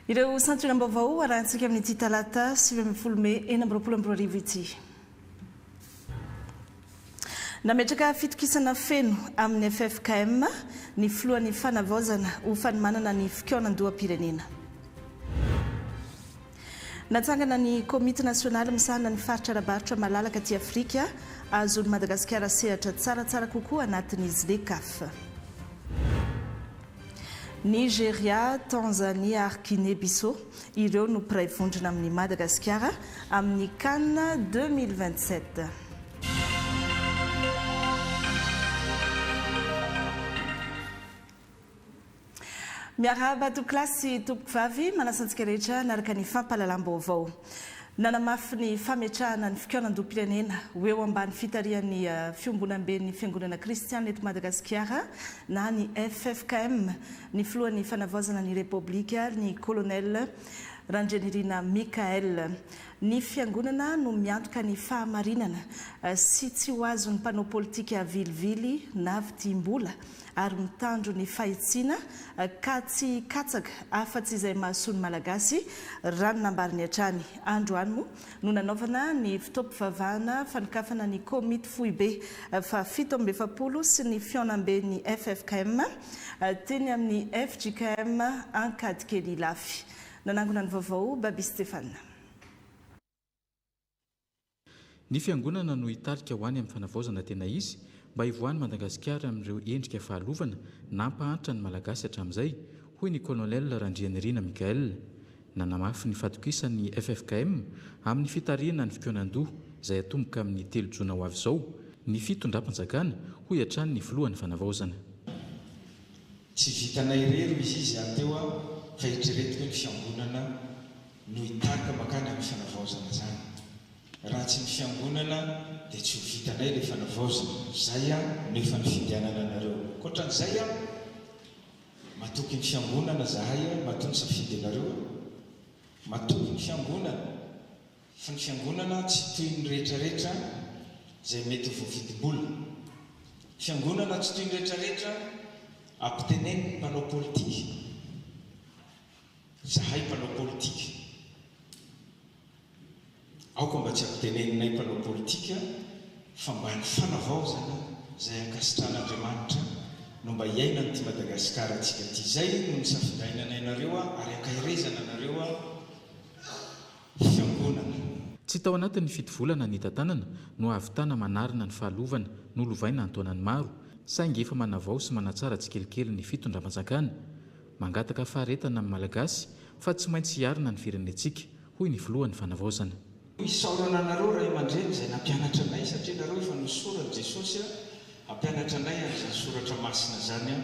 Ireo santionam-baovao arahantsika amin'ity talata 7 Mey 2024 ity. Nametraka fitokisana feno amin'ny FFKM ny filohan'ny fanavaozana ho fanomanana ny fikonan-doham-pirenena. Natsangana ny komity nasionaly misahana ny faritra ara-barotra malalaka aty Afrika azon'i Madagasikara sehatra tsaratsara kokoa anatin'izy le CAF. Nigeria, Tanzania ary Guinée-Bissau ireo no mpiray vondrona amin'ny Madagasikara amin'ny CAN 2027. Miarahaba tokolasy tompoko vavy manasantsika rehetra naraka ny fampahalalam-baovao. Nanamafy ny fametrahana ny fikonan-doham-pirenena ho eo ambany fitarihan'ny fiombonam-ben'ny Fiangonana Kristianina eto Madagasikara na ny FFKM ny filohan'ny fanavaozana ny Repoblika ny Colonel Randrianirina Mikael. Ny fiangonana no miantoka ny fahamarinana sy tsy ho azon'ny mpanao politika vilivily na vitim-bola ary mitandro ny fahitsiana ka tsy katsaka afa-tsy izay mahasoa ny malagasy rano nambariny hatrany. Androany no nanaovana ny fitaom-pivavahana fanokafana ny komity fohy be fa 7 sy ny fionam-be ny FFKM teny amin'ny FJKM Ankadikely Lafy. Nanangona ny vaovao Baby Stéphane. Ny fiangonana no hitarika ho any amin'ny fanavaozana tena izy mba hivoahany Madagasikara amin'ireo endrika fahalovana na mpahantra ny malagasy hatramin'izay, hoy ny Colonel Randrianirina Mikael. Nanamafy ny fatokisan'ny FFKM amin'ny fitariana ny fikonan-doha izay atomboka amin'ny 3 Jona ho avy izao ny fitondram-panjakana hoy hatrany ny filohan'ny fanavaozana. Tsy vitanay irery misy izy ateo fa eritreretiko ny fiangonana no hitarika makany amin'ny fanavaozana zany. Raha tsy ny fiangonana dia tsy ho vitanay ilay fanavaozana. Zay nefa ny fidianana anareo. Koatran'izay matoky ny fiangonana zahay matoy ny safidy anareo. Matoky ny fiangonana fa ny fiangonana tsy toy ny rehetrarehetra izay mety voavidim-bola. Fiangonana tsy toy ny rehetrarehetra ampiteneny mpanao politika. Zahay mpanao politika. Aoka mba tsy ampiteneninay mpanao politika fa mba ny fanavaozana izay ankasitran'Andriamanitra no mba hiaina n'ity Madagasikara antsika ity. Zay no nisafidainana ianareo ary ankairezana anareo fiangonana. Tsy tao anatin'ny fito volana ny tantanana no ahavitana manarina ny fahalovana nolovaina antoanany maro saingy efa manavao sy manatsara tsikelikely ny fitondram-panjakana mangataka faharetana amin'ny malagasy fa tsy maintsy hiarina ny firenentsika hoy ny filohan'ny fanavaozana. Isaorana anareo ray aman-dreny izay nampianatra anay satria nareo efa nosoratra Jesosy hampianatra anay izany soratra masina zany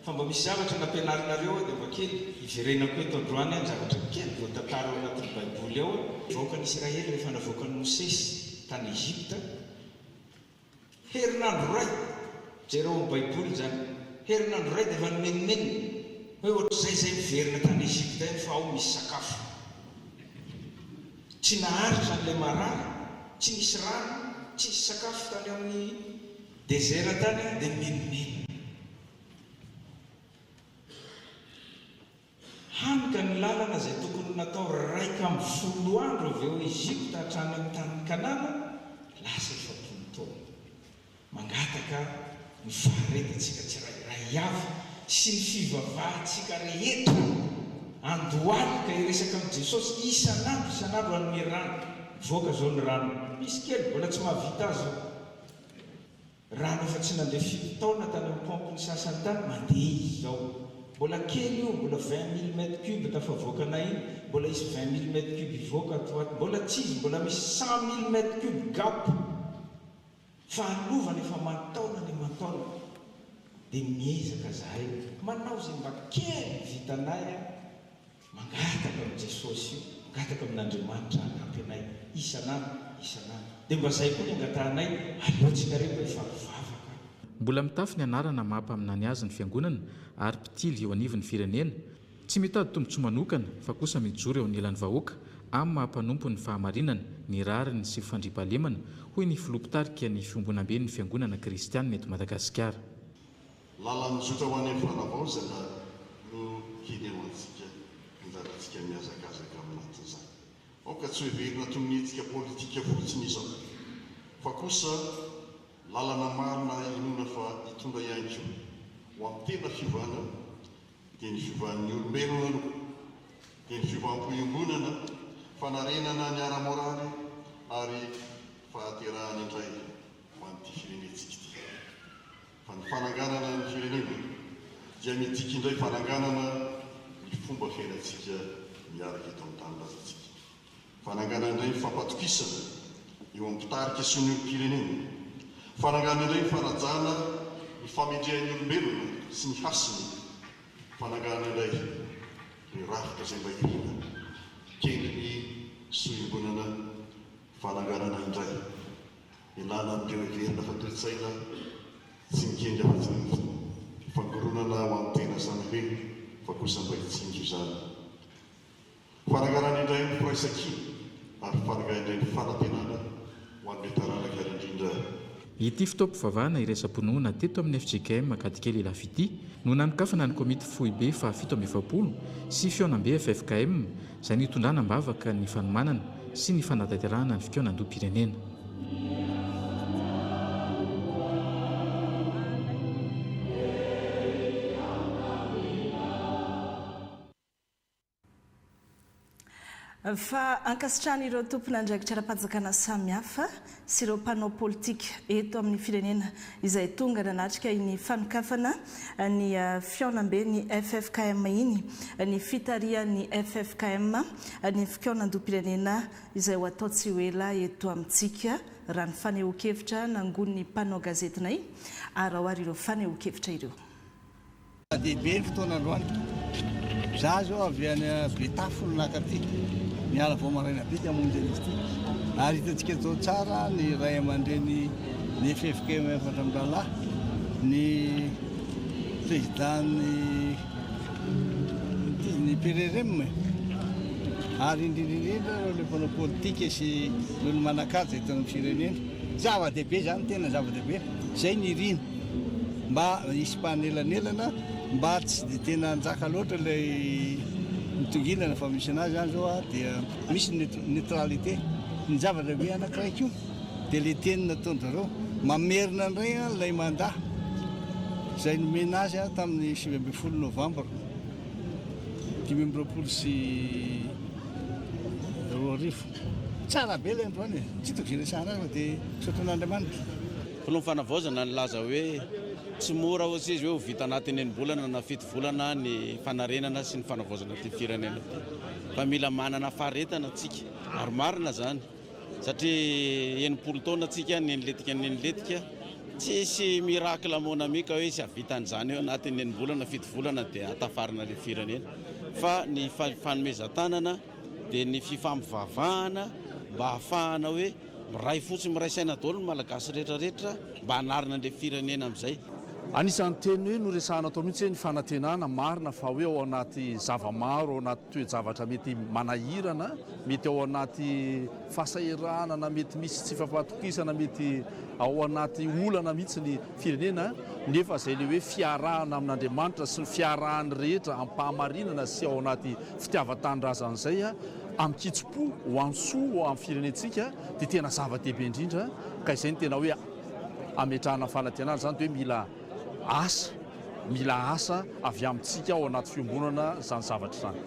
fa mba misy zavatra nampianarinareo dia mba kely iverenako eto androany zavatra kely voatantara ao anatin'ny Baiboly ao. Voaka ny Israely rehefa navoaka ny Mosesy tany Egypta herinandro ray jereo amin'ny Baiboly zany herinandro ray dia efa nomenimeny hoe ohatr'izay zay miverina tany Egypta fa ao misy sakafo. Tsy naharitra n'ilay marary, tsy nisy rano, tsy nisy sakafo tany amin'ny désert tany dia menimeny. Hanika ny lalana izay tokony natao 110 andro avy eo Egypta hatrany amin'ny tany Kanana, lasa 70 taona. Mangataka ny faharetantsika tsirairay avy sy ny fivavahantsika rehetra. Andohany ka iresaka amin'ny Jesosy isanandro anome rano. Voaka zao ny rano. Misy kely mbola tsy mahavita azy. Rano efa tsy nandeha 7 taona tany amin'ny pompony sasany tany mandeha izy zao. Mbola kely io, mbola 20 000 m3 tafavoakanay iny, mbola isy 20 000 m3 ivoaka atoato. Mbola tsy izy, mbola misy 100 000 m3 gap. Fa alovana efa mantaona ny mantaona. Dia miezaka zahay manao izay mba kely vitanay mangataka amin'ny Jesosy io, mangataka amin'Andriamanitra hanampy anay isanandro. Dia mba zay koa ny angatahanay aleontsika rehefa efa mivavaka. Mbola mitafy ny anarana mampaminany azy ny fiangonana ary mpitily eo anivon'ny firenena. Tsy mitady tombontsoa manokana fa kosa mijoro eo anilan'ny vahoaka amin'ny mampanompo ny fahamarinana, ny rariny sy fandriampahalemana hoy ny filopitarika ny fiombonam-ben'ny Fiangonana Kristianina eto Madagasikara. Lalan'ny zotra ho any amin'ny fanavaozana no hiny ao antsika anjaratsika aoka tsy hoeverina tomin'nyetika politika fotsiny izao fa kosa lalana marina inona fa hitondra ihany ko ho amin'ny tena fiovana dia ny fiovan'ny olombelona aloha dia ny fiovampoiombonana fanarenana ny ara-moraly ary fahaterahany indray ho an'ity firenentsika ity fa ny fananganana ny firenena dia midika indray fananganana ny fomba fiainantsika miaraka eto amin'ny tany lazantsika fananganana indray ny fampatokisana eo amin'ny mpitarika sy ny olo-pirenena fananganana indray ny fanajana ny famendrehan'ny olombelona sy ny hasiny fananganana indray ny rafitra izay mba irina kely ny soimbonana fananganana indray ilana amin'ireo everina fatoetsaina tsy mikendry afa-tsy fangoronana ho amin'ny tena zany hoe fa kosa mba hitsinjo izany fananganana indray ny firaisakina ary fananganana indray ny fanantenana ho an'ilay taranaka ary indrindra. Ity fitaom-pivavahana iraisam-ponoana teto amin'ny FJKM Makadikely Lafity no nanokafana ny komity fohy be fa 720 sy fionam-be FFKM izay nitondrana mbavaka ny fanomanana sy ny fanatanterahana ny fikaonandom-pirenena. Fa ankasitrahana ireo tompona andraikitra ara-panjakana samihafa sy ireo mpanao politika eto amin'ny firenena izay tonga nanatrika ny fanokafana ny fionam-be ny FFKM iny ny fitarian'ny FFKM ny fikaonandom-pirenena izay ho atao tsy ho ela eto amintsika raha ny fanehoan-kevitra nangon'ny mpanao gazetinay ary ao ary ireo fanehoan-kevitra ireo. Dehibe ny fotoana androany za zao avy any Betafo no nakaty miala vao maraina be dia hamonjy izy ity ary hitantsika zao tsara ny ray aman-dreny ny FFKM Fatramindalahy ny présidentny PRRM ary indrindrindrindra le mpanao politika sy lolo manakaja eto amin'ny firenena zava-dehibe zany tena zava-dehibe zay ny irina mba hisy mpanelanelana mba tsy dia tena anjaka loatra ilay mitongilana fa misy anazy zany zao dia misy neutralité ny zava-dehibe anankiray koa dia le teny nataony zareo mamerina indray ilay mandat izay nomena azy tamin'ny 20 novambra 2020 sy 2020 tsara be ilay androany tsy tokiresana azy dia soton'Andriamanitra. Filoha fanavaozana nilaza hoe tsy mora ohatsy izy hoe ho vita anatin'ny volana na fito volana ny fanarenana sy ny fanavaozana ty firenena ty fa mila manana faharetana tsika ary marina zany satria enimpolo taona tsika nenletika tsisy miracle monamika hoe sy havita an'izany eo anatin'ny enivolana fito volana dia hatafarina le firenena fa ny fanomezan-tanana dia ny fifampivavahana mba hahafahana hoe miray fotsy miray saina daholo ny malagasy rehetrarehetra mba hanarina le firenena amin'izay. Anisan'ny teny hoe noresahana atao mihitsy hoe ny fanantenana marina fa hoe ao anaty zavamaro ao anaty toe-javatra mety manahirana mety ao anaty fahasahiranana mety misy tsy fampatokisana mety ao anaty olana mihitsy ny firenena nefa izay le hoe fiarahana amin'Andriamanitra sy ny fiarahany rehetra ampahamarinana sy ao anaty fitiavan-tanindrazan'izay amin'ny kitso-po ho ansoa ho amin'ny firenentsika dia tena zava-dehibe indrindra ka izay ny tena hoe ametrahana fanantenana zany dia hoe mila asa avy amintsika ao anaty fiombonana zany zavatra zany.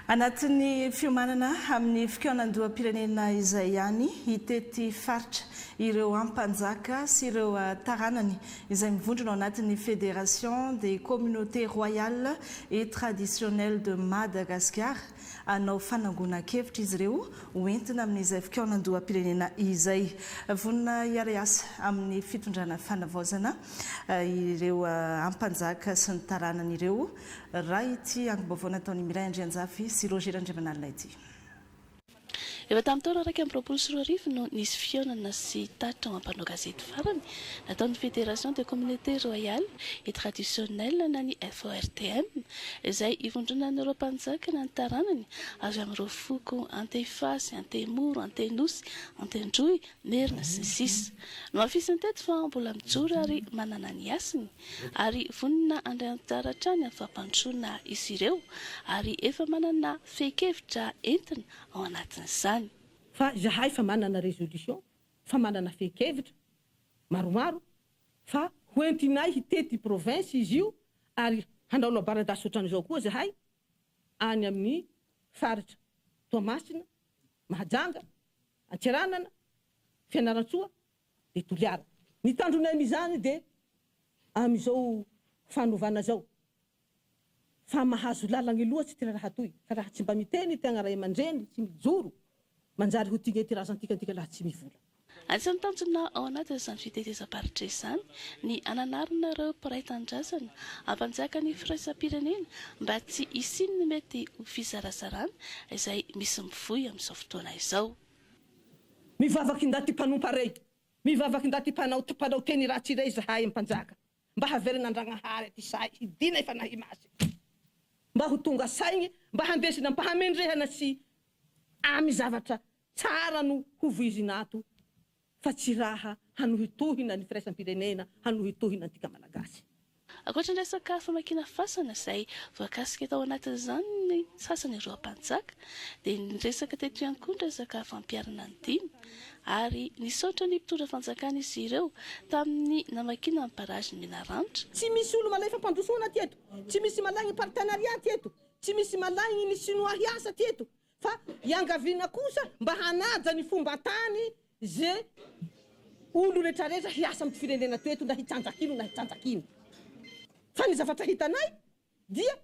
Anatin'ny fiomanana amin'ny fikaonandoham-pirenena izay ihany hitety faritra ireo ampanjaka sy ireo taranany izay mivondrona ao anatin'ny Fédération des communautés royales et traditionnelles de Madagascar anao fanangonan-kevitra izy ireo hoentina amin'izay fikaonandoham-pirenena izay vonina hiary asa amin'ny fitondrana fanavaozana ireo ampanjaka sy ny taranany ireo raha ity angom-baovao nataony Miray Andrianjafy sy Roger Andriamanalina ity. Efa tamin'ny taona raika amby roapolo sy roa arivo no nisy fihaonana sy tatra ao ampanao gazety farany nataon'ny Fédération des communautés royales et traditionnelles na ny FORTM izay ivondronan'ireo mpanjaka na ny taranany avy amin'ireo foko Antefasy, Antemoro, Antenosy, Antendroy, Merina sy ny sisa. No afisiny teto fa mbola mijoro ary manana ny asiny ary vonona andray anjara hatrany amin'ny fampandrosoana izy ireo ary efa manana fehi-kevitra entina ao anatin'izany. Fa zahay fa manana résolution, fa manana fehi-kevitra maromaro fa hoentinay hitety province izy io ary handao labaradasy ohatran'izao koa zahay any amin'ny faritra Toamasina, Mahajanga, Antsiranana, Fianarantsoa dia Toliara. Ny tandronay amin'izany dia amin'izao fanovana zao fa mahazo lalagna loatsy ty raha toy fa raha tsy mba miteny tegna ray aman-dreny tsy mijoro manjary ho tigna ty razantika laha tsy mivola. Anisan'ny tanjona ao anatin'izany fitetezam-paritra izany ny ananarana ireo mpiray tanindrazana ampanjaka ny firaisam-pirenena mba tsy hisinony mety ho fizarazarana izay misy mivoy amin'izao fotoana izao. Mivavaky ndaty mpanomparey, mivavaky ndaty mpanao teny ratsy iray zahay ampanjaka mba haverina andragnahary aty say hidina efa nahimasy mba ho tonga saigny mba handesina mba hamendrehana sy amy zavatra tsara no hovoizinato fa tsy raha hanohitohina ny firaisam-pirenena hanohitohina antika malagasy. Ankoatra ny resaka famakiana fasana izay voakasika tao anatin'izany ny sasany ireo mpanjaka dia ny resaka teto ihany koa ny resaka fampiarana ny dimy ary nisaotra ny mpitondra fanjakana izy ireo tamin'ny namakiana ny barazy Menaranitra. Tsy misy olo malay fampandrosoana teto, tsy misy malay ny partenariat teto, tsy misy malay ny sinoa hiasa teto fa iangaviana kosa mba hanaja ny fomba tany ze olo rehetrarehetra hiasa amin'ny firenena teto na hitsanjakino na hitsanjakino. Fa ny zavatra hitanay dia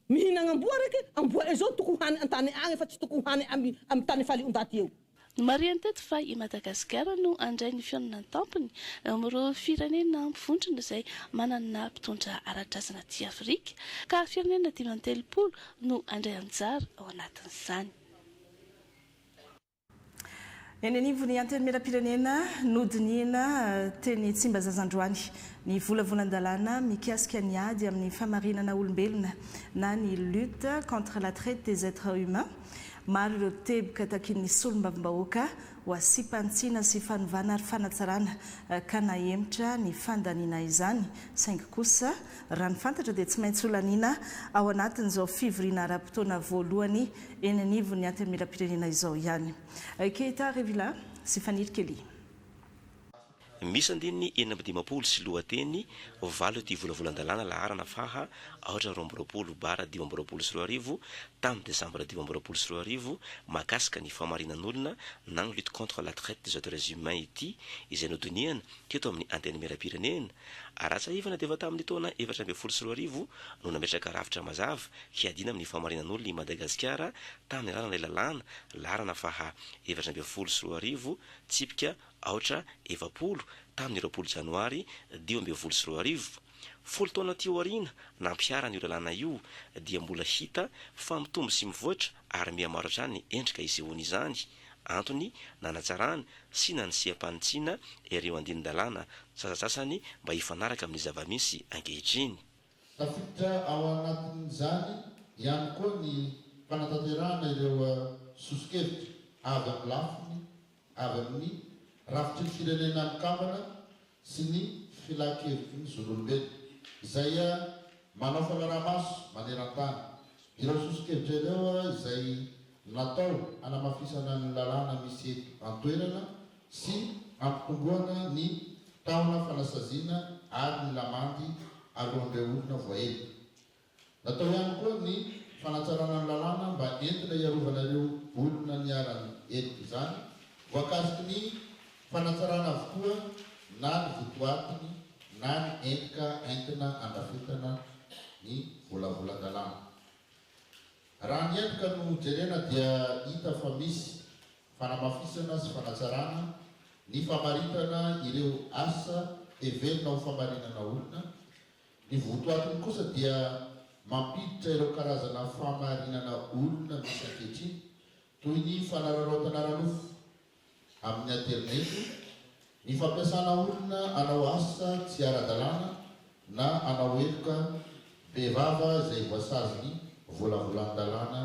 mihinana amboa raiky amboa izao tokony hany antany agny fa tsy tokony hany amin'ny tany falion-daty eo. Mariany teto fa i Madagasikara no andray ny fihaonana ny tampony amin'ireo firenena mivondrona izay manana mpitondra ara-drazana aty Afrika ka firenena 5 no andray anjara ao anatin'izany. Eny anivony antenimieram-pirenena nodinina teny Tsimbazazandroany ny volavolan-dalàna mikasika ny ady amin'ny famarinana olombelona na ny lutte contre la traite des êtres humains. Maro ireo teboka takin'ny solombavam-bahoaka ho asipantsiana sy fanovana ary fanatsarana ka nahemitra ny fandaniana izany saingy kosa raha ny fantatra dia tsy maintsy olaniana ao anatin'izao fivoriana ara-potoana voalohany eny anivony antenimieram-pirenena izao ihany. Keita Revila sy Fanily Kely. Misy andininy 15 sy lohateny valo ty volavolan-dalàna laharana faha 8/20/2024 tamin'ny Desambra 2024 makasika ny famarinan'olona na ny lutte contre la traite des êtres humains ity izay nodiniana teto amin'ny antenimieram-pirenena. Aratsa ivana dia efa tamin'ny taona 2024 no nametraka rafitra mazava hiadina amin'ny famarinan'olona i Madagasikara tamin'ny lalana lalàna laharana faha 2024 tsipika 20 tamin'ny 20 Janoary 2024. Folo taona teo aoriana nampiarana io lalàna io dia mbola hita fa mitombo sy mivoatra ary mihamaro hatrany endrika isehoany izany. Antony nanatsarana sy nanisiam-panitsiana ireo andinin-dalàna sasasasany mba hifanaraka amin'ny zava-misy ankehitriny. Tafiditra ao anatin'izany ihany koa ny fanatanterahana ireo sosikevitra avy amin'ny lafiny avy amin'ny rafitry ny firenena mikambana sy ny filakevitry ny zon'olombelona izay manao fanaramaso maneran-tany. Ireo sosikevitra ireo izay natao anamafisana ny lalàna misy antoerana sy ampitomboana ny taona fanasaziana ary ny lamandy alohan'ireo olona voaely. Natao ihany koa ny fanatsarana ny lalàna mba entina iarovana ireo olona niarany entiko izany voakasiky ny fanatsarana avokoa na ny votoatiny na ny entika entina andrafetana ny volavolan-dalàna. Raha ny endrika no jerena dia hita fa misy fanamafisana sy fanatsarana ny famaritana ireo asa heverina ho famarinana olona. Ny votoatiny kosa dia mampiditra ireo karazana famarinana olona misy ankehitriny toy ny fanararaotana ranofo amin'ny aternety ny fampiasana olona anao asa tsy ara-dalàna na anao eloka behivava izay voasazony volavolan-dalàna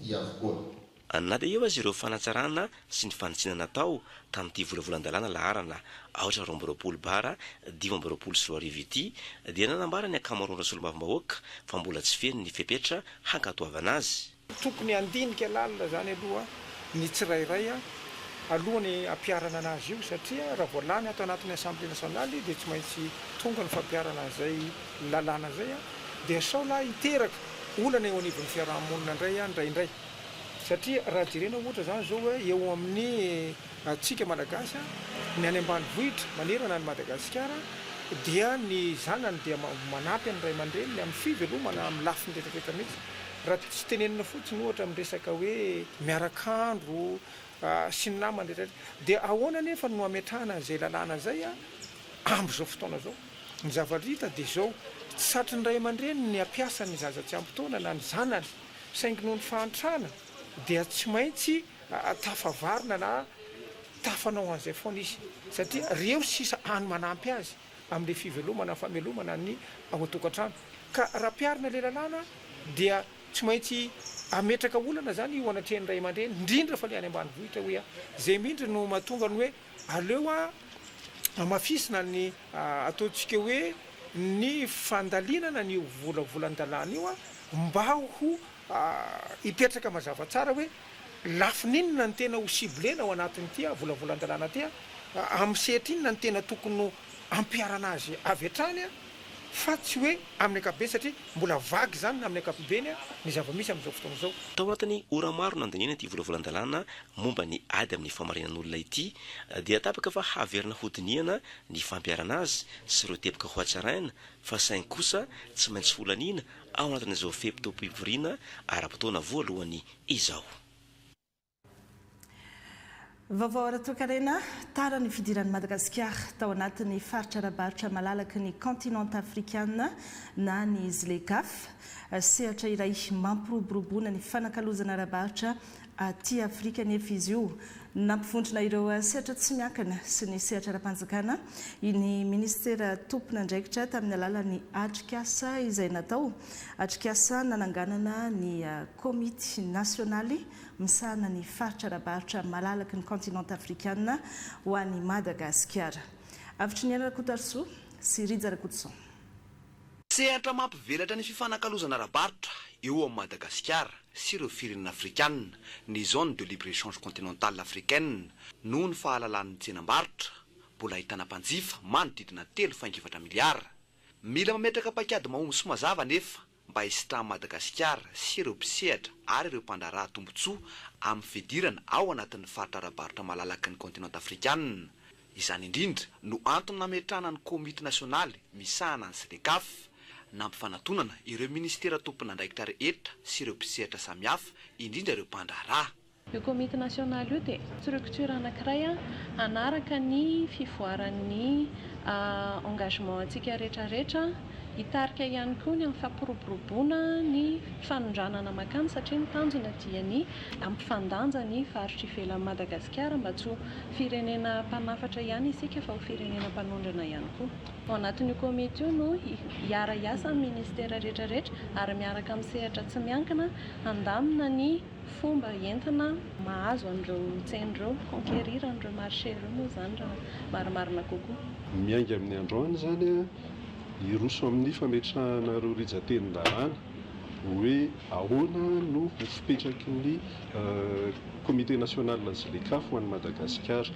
ity avokoa. Na dia eo azy ireo fanatsarana sy ny fanitsinana tao tamin'ity volavolan-dalàna laharana 8 bara 2024 ity dia nanambara ny akamaroana solomavim-bahoaka fa mbola tsy feno ny fepetra hankatoavana azy. Tokony andinika lalina zany aloha ny tsirairay alohany ampiarana anazy io satria raha voalany ato anatin'ny assemblée nationale dia tsy maintsy tonga ny fampiarana zay lalàna zay dia sao la hiteraka olana eo anivon'ny fiarahamonina indraindray satria raha jerena ohatra zany zao hoe eo amin'ny atsika malagasy ny any ambanivohitra manerana ny Madagasikara dia ny zanany dia manampy ny ray aman-dreniny amin'ny fivelomana amin'ny lafiny rehetrarehetra mihitsy. Raha tsy tenenina fotsiny ohatra amin'ny resaka hoe miarak'andro sy ny namany rehetrarehetra dia ahoana nefa no ametrahana izay lalàna zay amin'izao fotoana zao. Ny zavatra dia zao tsy satry ny ray aman-dreny ny ampiasa ny zaza tsy ampy-taona na ny zanany saingy noho ny fahantrana dia tsy maintsy tafavarina na tafanao an'izay foana izy satria reo sisa any manampy azy amin'ilay fivelomana famelomana ny ao an-tokantrano ka raha piarina le lalàna dia tsy maintsy ametraka olana zany io anatrehan'ny ray aman-dreny indrindra fa le any ambanivohitra hoe zay mihitsy no mahatonga ny hoe aleo mafisina ny ataontsika hoe ny fandalinana ny volavolan-dalàna io mba ho hipetraka mazava tsara hoe lafininona ny tena ho siblena ao anatin'ity volavolan-dalàna ty amin'ny sehatra inona ny tena tokony ampiarana azy avy hatrany fa tsy hoe amin'ny ankapobeny satria mbola vagy zany na amin'ny ankapobeny ny zava-misy amin'izao fotoana izao. Tao anatin'ny ora maro nandaniana ity volavolan-dalàna momba ny ady amin'ny famarinan'olona ity dia tapaka fa haverina hodiniana ny fampiarana azy sy ireo teboka ho hatsaraina fa saingy kosa tsy maintsy volanina ao anatin'izao fepitoam-pivoriana ara-potoana voalohany izao. Vaovao ara-toekarena tara ny fidiran'ny Madagasikara tao anatin'ny faritra ara-barotra malalaky ny continent africaine na ny ZLECAf sehatra iray mampiroboroboana ny fanakalozana ara-barotra aty Afrika nefa izy io nampifondrina ireo sehatra tsy miankina sy ny sehatra ara-panjakana ny ministera tompona andraikitra tamin'ny alalan'ny atrikasa izay natao atrikasa nananganana ny komity nasionaly misahana ny faritra ara-barotra malalaky ny continent africaine ho an'ny Madagasikara. Avitry ny Anarakotarso sy Rijarakotoson. Sehatra mampivelatra ny fifanakalozana ara-barotra eo amin'ny Madagasikara sy ireo firenena afrikanina ny zone de libre-échange continentale africaine noho ny fahalalan'ny tsenam-barotra mbola ahitana mpanjifa manodidina 3.7 miliara. Mila mametraka pakady mahomby sy mazava nefa mba hisitrahan'i Madagasikara sy ireo mpisehatra ary ireo mpandraraha tombotsoa amin'ny fidirana ao anatin'ny faritra ara-barotra malalaky ny continent afrikanina. Izany indrindra no antony nametrahana ny komity nasionaly misahana ny ZLECAf nampifanantonana ireo ministera tompona andraikitra rehetra sy ireo mpisehatra samihafa indrindra ireo mpandraraha. Io komity nasionaly io dia structure anankiray anaraka ny fivoaran'ny engagement antsika rehetrarehetra hitarika ihany koa ny amin'ny fampiroboroboana ny fanondranana makany satria ny tanjona dia ny ampifandanja ny faritra ivelan'i Madagasikara mba tsy ho firenena mpanafatra ihany isika fa ho firenena mpanondrana ihany koa. Ao anatin'io komity io no hiara-iasa ny ministera rehetrarehetra ary miaraka amin'ny sehatra tsy miankina handamina ny fomba entina mahazo an'ireo tsen'ireo conquérir an'ireo marché ireo moa zany raha marimarina kokoa. Miainga amin'ny androany zany iroso amin'ny fametrahana ireo rijateny-dalàna hoe ahoana no fipetraky ny comité national ZLECAf ho an'ny Madagasikara.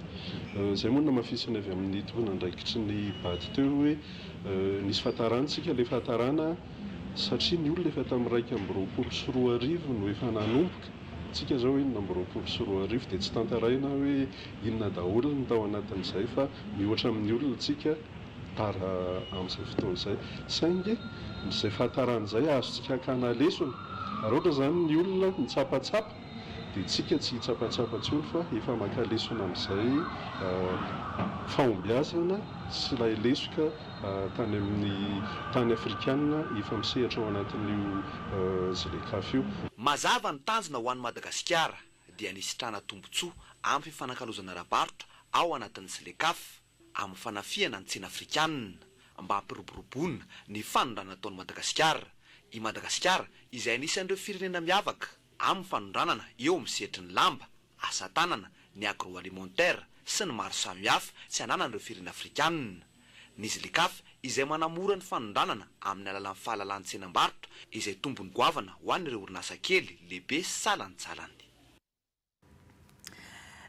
Izay moa namafisana avy amin'ny tompona andraikitry ny bady teo hoe nisy fahatarantsika ilay fahatarana satria ny olona efa tamin'ny 2024 no efa nanomboka. Tsika zao inona 2024 dia tsy tantaraina hoe inona daholo ny tao anatin'izay fa mihoatra amin'ny olona tsika tara amin'izay fotoana izay saingy izay fahataran'izay azontsika hakana lesona raha ohatra zany ny olona mitsapatsapa dia tsika tsy hitsapatsapa intsony fa efa maka lesona amin'izay fahombiazana sy ilay lesoka tany amin'ny tany afrikanina efa misehatra ao anatin'io ZLECAf io. Mazava ny tanjona ho an'ny Madagasikara dia nisitrana tombontsoa amin'ny fifanankalozana ara-barotra ao anatin'ny selekaf amin'ny fanafiana ny tsena afrikanina mba hampiroboroboana ny fanondrana ataon'i Madagasikara. I Madagasikara izay anisan'ireo firenena miavaka amin'ny fanondranana eo amin'ny sehatry ny lamba, asa tanana, ny agroalimentaire sy ny maro samihafa tsy ananan'ireo firenena afrikanina. Ny selekaf izay manamora ny fanondranana amin'ny alalan'ny fahalalan'ny tsenam-barotra izay tombony goavana ho an'ireo orinasa kely, lehibe sy salanjalany.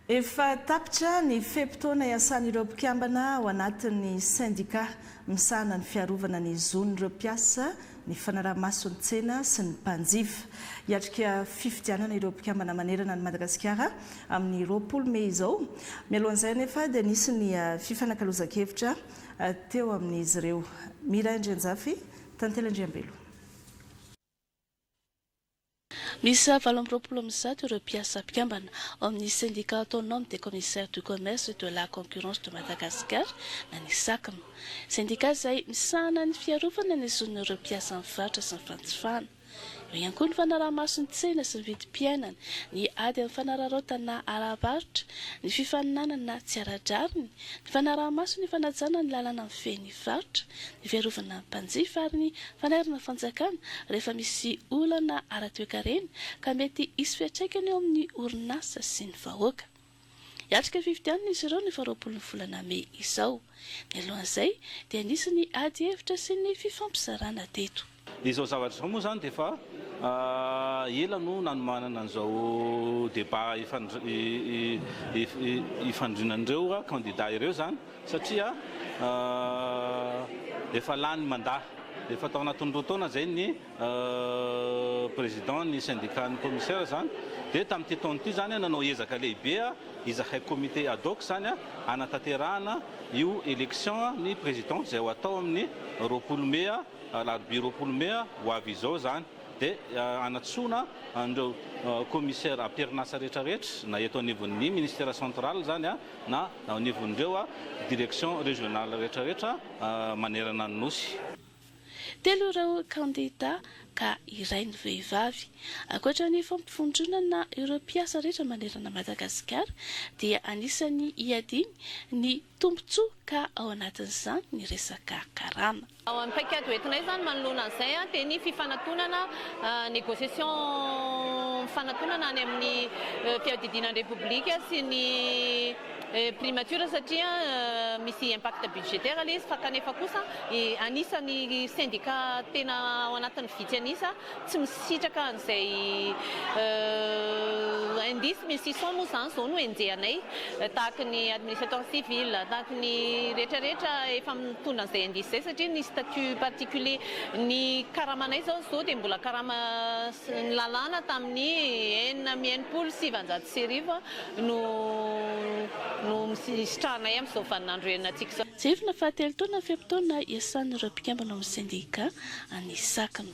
Efa tapitra ny fepitoana iasan'ireo mpikambana ao anatin'ny syndika misahana ny fiarovana ny zon'ireo mpiasa ny fanaraha-mason'ny tsena sy ny mpanjifa. Hiatrika fifidianana ireo mpikambana manerana ny Madagasikara amin'ny 20 Mey izao. Mialohan'izay nefa dia nisy ny fifanankalozan-kevitra teo amin'izy ireo. Mira Ndrenjafy, Tantely Andriambelo. Misy 27 ireo mpiasa mpikambana ao amin'ny syndicat autonome des commissaires du commerce et de la concurrence de Madagascar na ny SACM. Syndicat izay misahana ny fiarovana ny zon'ireo mpiasa amin'ny faritra sy ny fanjifana. Eo ihany koa ny fanaraha-mason'ny tsena sy ny vidim-piainana, ny ady amin'ny fanararaotana ara-barotra, ny fifaninanana tsy ara-drariny, ny fanaraha-maso ny fanajana ny lalana amin'ny feny varotra, ny fiarovana ny mpanjifa ary ny fanairana fanjakana rehefa misy olana ara-toekarena ka mety hisy fiantraikany eo amin'ny orinasa sy ny vahoaka. Hiatrika fifidianana izy ireo ny 20 volana Mey izao. Ny alohan'izay dia nisy ny ady hevitra sy ny fifampizarana teto. Izao zavatra izao moa zany dia efa ela no nanomanana an'izao débat ifandrinan'ireo candidat ireo zany satria efa lany mandat. Efa tao anatin'ny roa taona zay ny président ny syndicat ny commissaire zany dia tamin'ity taona ity zany nanao ezaka lehibe izahay comité ad hoc zany anatanterahana io élection ny président izay ho atao amin'ny 20 Mey alarobia 20 Mey ho avy izao zany dia anatsoana andreo commissaire am-perinasa rehetrarehetra na eto anivon'ny ministère central zany na anivon'ireo direction régionale rehetrarehetra manerana ny nosy. Telo ireo candidat ka iray ny vehivavy. Ankoatra ny fampifondronana ireo mpiasa rehetra manerana Madagasikara dia anisany iadiny ny tombontsoa ka ao anatin'izany ny resaka karama. Ao amin'ny paikady hoentinay zany manoloana an'izay dia ny fifanantonana négociation fifanantonana any amin'ny fiadidinan'ny repoblika sy ny primature satria misy impact budgétaire ilay izy fa kanefa kosa anisany syndicat tena ao anatin'ny vitsy anisa tsy misitraka an'izay indice 1600 moa zany zao no enjehanay tahaka ny administrateur civil tahaka ny rehetrarehetra efa mitondra an'izay indice zay satria ny statut particulier ny karamanay zao dia mbola karama lalàna tamin'ny 9,790 no misitranay amin'izao vaninandro enantsika zao. Zefina fahatelo taona fiampitaona iasan'ireo mpikambana amin'ny syndicat any SACM.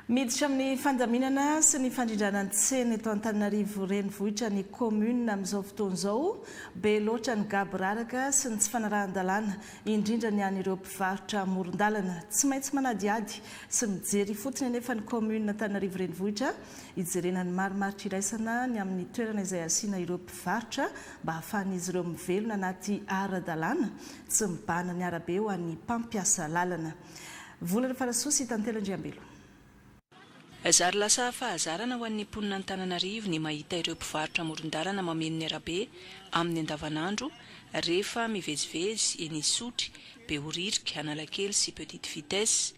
Miditra amin'ny fandaminana sy ny fandrindrana ny tsena eto Antananarivo renivohitra ny commune amin'izao fotoana izao be loatra ny gabo raraka sy ny tsy fanarahan-dalàna indrindra ny an'ireo mpivarotra amoron-dalana tsy maintsy manadiady sy mijery fotsiny anefa ny commune Antananarivo renivohitra hijerena ny marimaritra iraisana ny amin'ny toerana izay asiana ireo mpivarotra mba hahafahan'izy ireo mivelona anaty ara-dalàna tsy mibana ny arabe ho an'ny mpampiasa lalana. Volana Farasosy, Tantely Andriambelo. Zary lasa fahazarana ho an'ny mponina Antananarivo ny mahita ireo mpivarotra amoron-dalana mameno ny arabe amin'ny andavanandro rehefa mivezivezy eny Isotry, Behoririka, Analakely sy Petite Vitesse.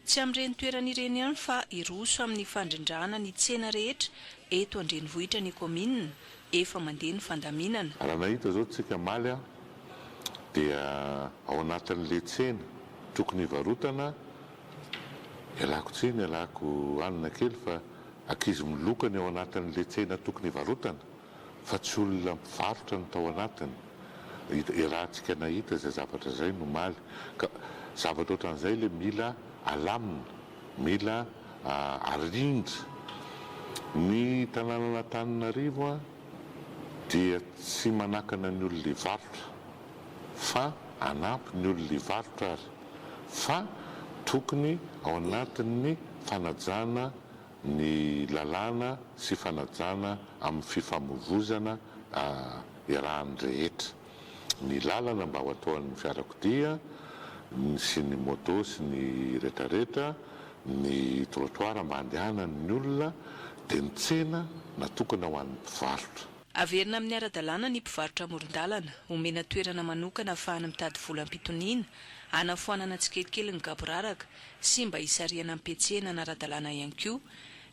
Tsy amin'ireny toerana ireny ihany fa iroso amin'ny fandrindrana ny tsena rehetra eto andrenivohitra ny commune efa mandeha ny fandaminana. Raha nahita zao tsika maly dia ao anatin'le tsena tokony varotana ialako tsena ialako anina kely fa ankizy milokany ao anatin'le tsena tokony varotana fa tsy olona mpivarotra no tao anatiny. Rahantsika nahita izay zavatra zay no maly ka zavatra ohatran'izay le mila alamina, mila arindra. Ny tanàna Antananarivo dia tsy manakana ny olona hivarotra fa anampy ny olona hivarotra ary fa tokony ao anatin'ny fanajana ny lalàna sy fanajana amin'ny fifamoivozana irahany rehetra. Ny lalana mba ho ataon'ny fiarakodia sy ny moto sy ny rehetrarehetra, ny trottoir mba handehanan'ny olona, dia ny tsena natokana ho an'ny mpivarotra. Averina amin'ny ara-dalàna ny mpivarotra amoron-dalana, omena toerana manokana ahafahana mitady volam-pitoniana, hanafoanana tsikelikely ny gaboraraka sy mba hisariana am-pietsehana na ara-dalàna ihany koa.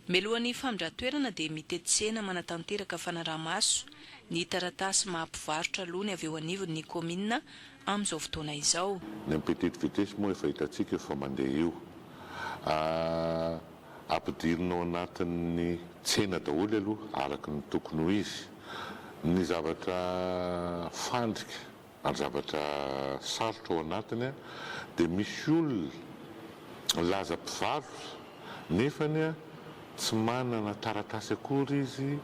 Mialohan'ny famindran-toerana dia mitetsena manatanteraka fanaraha-maso ny taratasy mahampivarotra aloha ny avy eo anivon'ny komina amin'izao fotoana izao. Ny petite vitesse moa efa hitantsika efa mandeha io. Ampidirina ao anatin'ny tsena daholo aloha araka ny tokony ho izy. Ny zavatra fandrika ary zavatra sarotra ao anatiny dia misy olona laza mpivarotra nefany tsy manana taratasy akory izy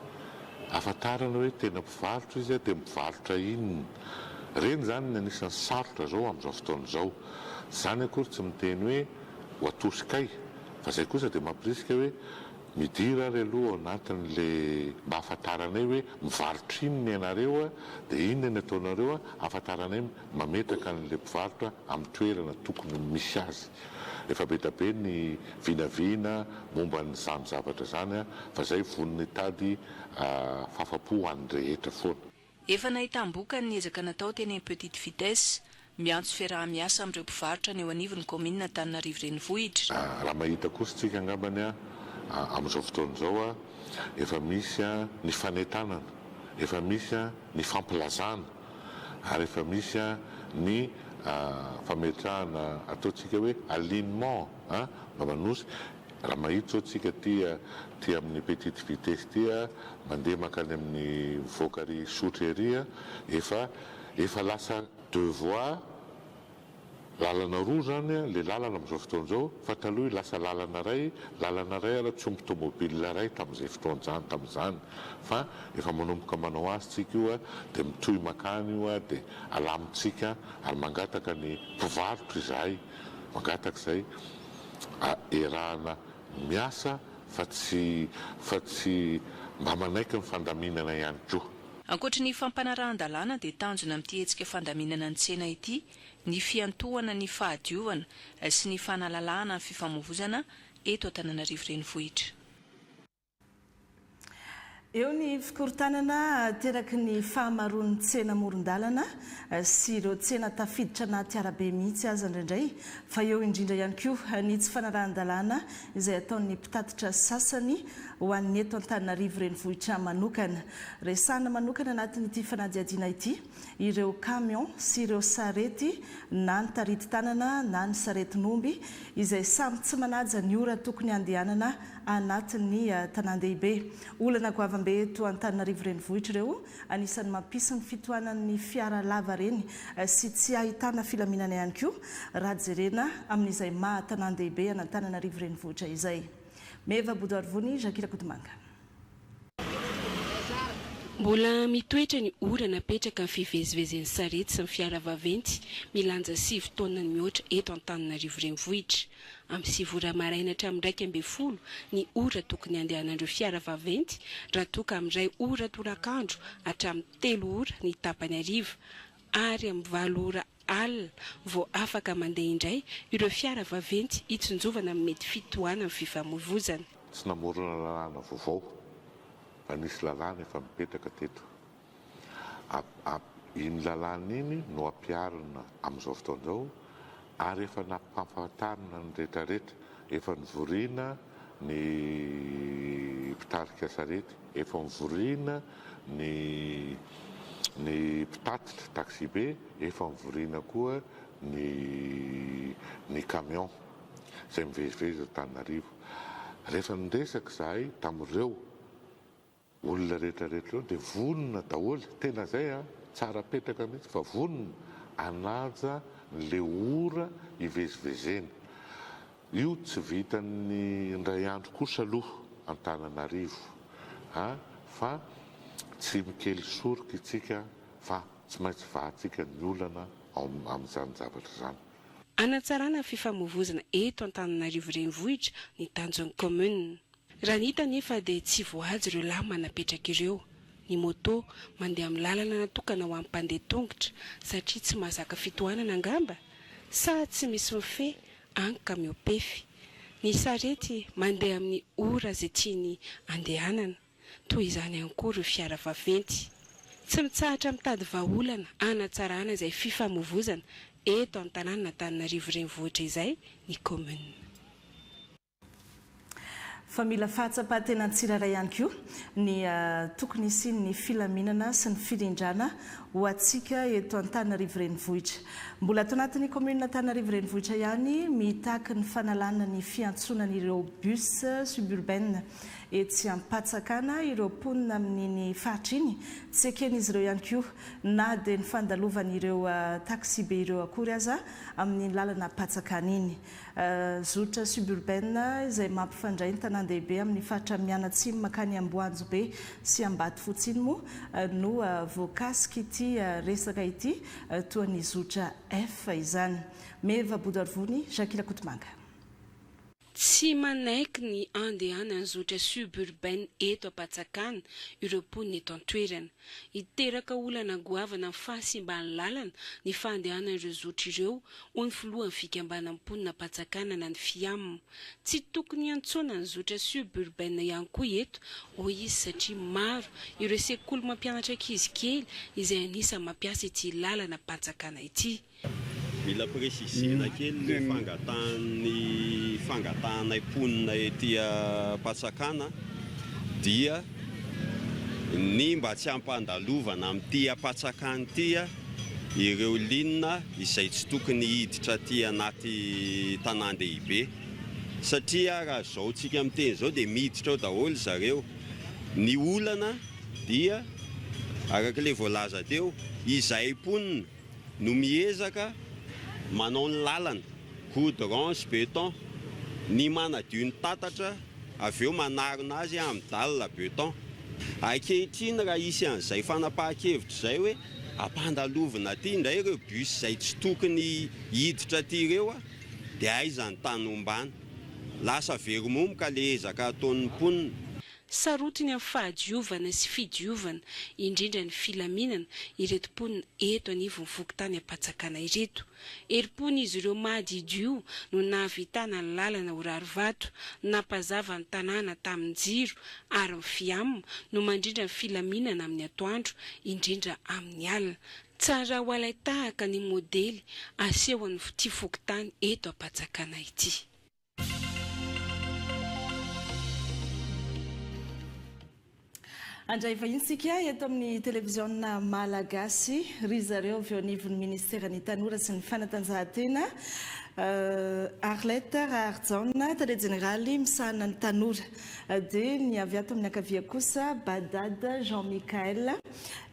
ahafantarana hoe tena mpivarotra izy dia mivarotra inona. Reny zany ny anisan'ny sarotra zao amin'izao fotoana izao. Zany akory tsy miteny hoe ho atosikay, fa izay kosa dia mampirisika hoe midira ary aloha ao anatin'le mba ahafantaranay hoe mivarotra inona ianareo dia inona ny ataonareo ahafantaranay mametraka an'le mpivarotra amin'ny toerana tokony misy azy. Efa betabe ny vinavina momba n'izany zavatra zany fa izay voniny tady fahafapo ho an'ny rehetra foana. Efa nahitam-boka ny ezaka natao teny petite vitesse miantso fiaraha-miasa amin'ireo mpivarotra ny eo anivon'ny komina Antananarivo renivohitra. Raha mahita kosa tsika angambany amin'izao fotoana izao efa misy ny fanentanana, efa misy ny fampilazana, ary efa misy ny fametrahana ataontsika hoe alignement mba manosy. Raha mahita zao tsika ty amin'ny petite vitesse ty mandeha makany amin'ny Vocary Soutrerie efa lasa deux voies, lalana roa zany le lalana amin'izao fotoana izao, fa taloha lasa lalana ray ara tsy omby tomobile ray tamin'izay fotoana zany tamin'izany, fa efa manomboka manao azy tsika io dia mitohy makany io dia alamintsika ary mangataka ny mpivarotra izahay, mangataka izay erahana miasa fa tsy mba manaiky ny fandaminana ihany koa. Ankoatra ny fampanarahan-dalàna dia tanjona amin'ity hetsika fandaminana ny tsena ity ny fiantohana ny fahadiovana sy ny fanalalahana ny fifamoivozana eto Antananarivo renivohitra. Eo ny fikorontanana teraky ny fahamaroan'ny tsena amoron-dalana sy ireo tsena tafiditra anaty arabe mihitsy aza indraindray, fa eo indrindra ihany koa ny tsy fanarahan-dalàna izay ataon'ny mpitatitra sasany ho an'ny eto Antananarivo renivohitra manokana. Resana manokana anatin'ity fanadihadiana ity ireo camion sy ireo sarety na ny tariti-tanana na ny saretin'omby izay samy tsy manaja ny ora tokony andehanana anatin'ny tanàn-dehibe. Olana goavambe eto Antananarivo renivohitra ireo anisan'ny mampisy ny fitohanan'ny fiara lava reny sy tsy ahitana filaminana ihany koa raha jerena amin'izay maha tanàn-dehibe any Antananarivo renivohitra izay. Meva Bodoarvony, Jakila Kotomanga. Mbola mitoetra ny ora napetraka ny fivezivezen'ny sarety sy ny fiara vaventy milanja 7 taona mihoatra eto Antananarivo renivohitra. Amin'ny 7 ora maraina hatramin'ny 1:10 ny ora tokony andehanan'ireo fiara vaventy raha toka amin'ny 2 ora tolakandro hatramin'ny 3 ora ny tapany hariva ary amin'ny 4 ora alina vao afaka mandeha indray ireo fiara vaventy hitsonjovana amin'ny mety fitohanana fifamoivozana. Tsy namorona lalàna vaovao fa nisy lalàna efa mipetraka teto. Iny lalàna iny no ampiarina amin'izao fotoana izao ary efa nampahafantarina ny rehetrarehetra, efa nivoriana ny mpitarika sarety, efa nivoriana ny mpitatitra taxi be, efa nivoriana koa ny camion izay mivezivezy Antananarivo. Rehefa niresaka izahay tamin'ireo olona rehetrarehetra dia vonona daholo, tena izay tsara petraka mihitsy fa vonona anaja le ora hivezivezena. Io tsy vitan'ny indray andro kosa aloha Antananarivo fa tsy mikely soroka itsika fa tsy maintsy vahantsika ny olana amin'izany zavatra izany. Anatsarana fifamoivozana eto Antananarivo renivohitra ny tanjon'ny commune. raha nita nefa dia tsy voahajo ireo lahy manapetraka ireo. Ny moto mandeha amin'ny lalana natokana ho amin'ny mpandeha tongotra satria tsy mahazaka fitohanana angamba sa tsy misy mifehy anka miopefy. Ny sarety mandeha amin'ny ora izay tiany andehanana toy izany ihany koa ireo fiara vaventy. Tsy mitsahatra mitady vahaolana hanatsarana izay fifamoivoizana eto amin'ny tanàna Antananarivo renivohitra izay ny commune. Fa mila fahatsapahatena tsiraray ihany koa ny tokony isian'ny filaminana sy ny filindrana ho antsika eto Antananarivo renivohitra. Mbola ato anatin'ny commune Antananarivo renivohitra ihany mitaky ny fanalana ny fiantsonan'ireo bus suburbaine etsy Ampatsakana ireo mponina amin'ny fahatriny tsy eken'izy ireo ihany koa na dia ny fandalovan'ireo taxi be ireo akory aza amin'ny lalana Ampatsakana iny. Zotra suburbaine izay mampifandray ny tanan-dehibe amin'ny fatra Mianatsiny makany Amboanjo be sy Ambato fotsiny moa no voakasika ity resaka ity toa ny zotra F izany. Meva Bodarvony, Jakila Kotomanga. Tsy manaiky ny andehanan'ny zotra suburbaine eto Ampatsakana ireo mponina eto an-toerana. Iteraka olana goavana amin'ny fahasimbany lalana ny fandehanan'ireo zotra ireo ho ny filohan'ny fikambanan'ny mponina Ampatsakana na ny fiamma. Tsy tokony antsoina ny zotra suburbaine ihany koa eto ho izy satria maro ireo sekoly mampianatra ankizy kely izay anisany mampiasa ity lalana Ampatsakana ity. Mila presisina kely ny fangatahana mponina ety Ampatsakana dia ny mba tsy hampandalovana amin'ity Ampatsakana ity ireo linina izay tsy tokony hiditra aty anaty tanan-dehibe satria raha zao tsika amin'ny teny zao dia miditra ao daholo zareo. Ny olana dia araka ilay voalaza teo izay mponina no miezaka manao ny lalana goudron sy béton ny manadio ny tatatra avy eo manarona azy amin'ny dalina béton. Ankehitriny raha isy an'izay fanapahan-kevitra izay hoe ampandalovana aty indray ireo bus izay tsy tokony hiditra aty ireo dia aiza ny tany ombana lasa verimomoka le ezaka ataon'ny mponina. Sarotiny amin'ny fahadiovana sy fidiovana indrindra ny filaminana ireto mponina eto anivon'ny fokontany Ampatsakana ireto. Eripony izy ireo mahadidio no nahavitana ny lalana ho rarivato, napazava ny tanàna tamin'ny jiro ary ny fiamma no mandrindra ny filaminana amin'ny atoandro indrindra amin'ny alina. Tsara ho alay tahaka ny modely aseho an'ny ity fokontany eto Ampatsakana ity. Andray vahinsika eto amin'ny televiziona malagasy ry zareo avy eo anivon'ny ministera ny tanora sy ny fanatanjahantena Arlette Arzaona tare generaly misahana ny tanora dia ny avy ato amin'ny ankavia kosa Badad Jean-Michael